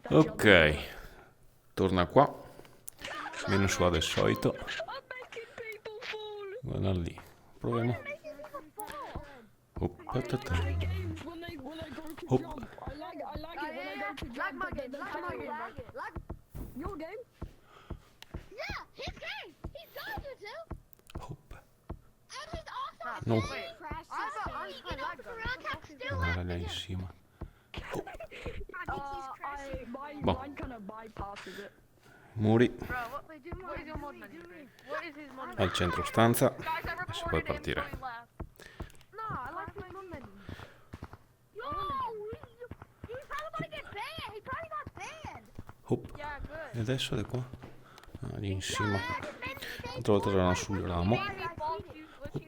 Ok, torna qua. Meno su del solito. Guarda lì. Proviamo. Hop, ta-ta. Hop. Hop. No. Guarda là in cima. Boh. Muri al centro stanza e si può partire. Hop. E adesso è qua. Ah, lì in cima. L'altra volta erano sul ramo. Hop.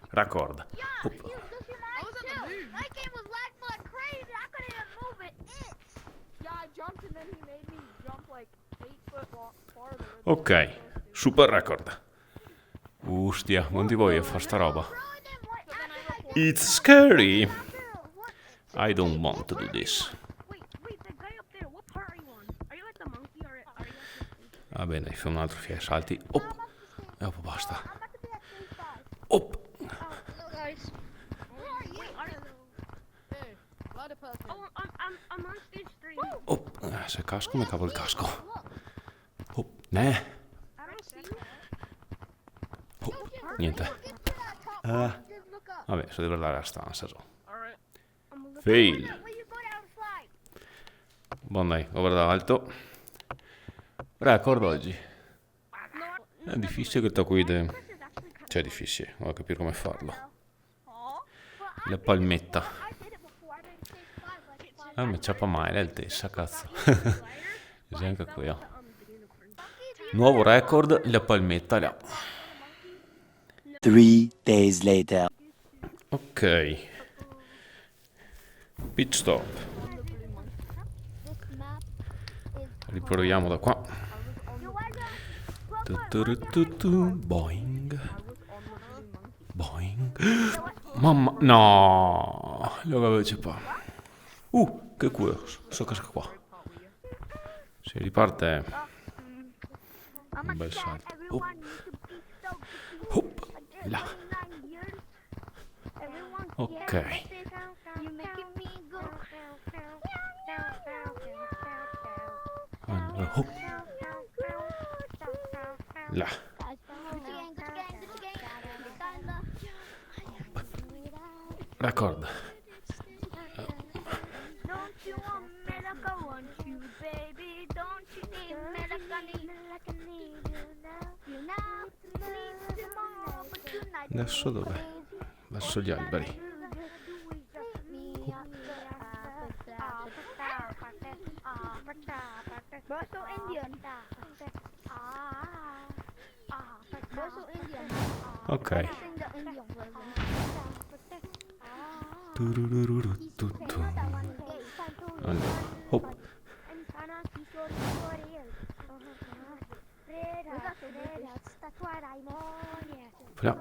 Raccorda. Hop. Ok, super record. Ustia, non ti voglio fare sta roba. It's scary. I don't want to do this. Va bene, dai, fai un altro fiere salti. Op. E dopo basta. Op. Op. Se casco, come cavo il casco. Op. Ne. Op. Niente. Vabbè, so devo andare alla stanza. So. Fail. Buon dai, ho guardato alto. Record oggi. È difficile che guide. Cioè è difficile, devo capire come farlo. La palmetta. Mi ciappa mai l'altezza, cazzo. C'è anche qui, oh. Nuovo record, la palmetta là. 3 days later. Ok. Pit stop. Riproviamo da qua. Boing. Boing. Mamma. No. Lo avevo ciappa. Che culo. Sto casca qua. Si riparte. Un bel salto. Là. Ok. Allora, là. D'accordo. Adesso dov'è? Verso gli alberi. Ok. Allora, hop. Là.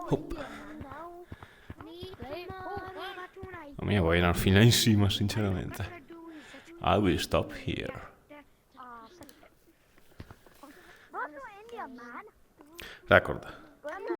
Hop. La mia voglio andare fino là in cima, sinceramente. I will stop here. Record.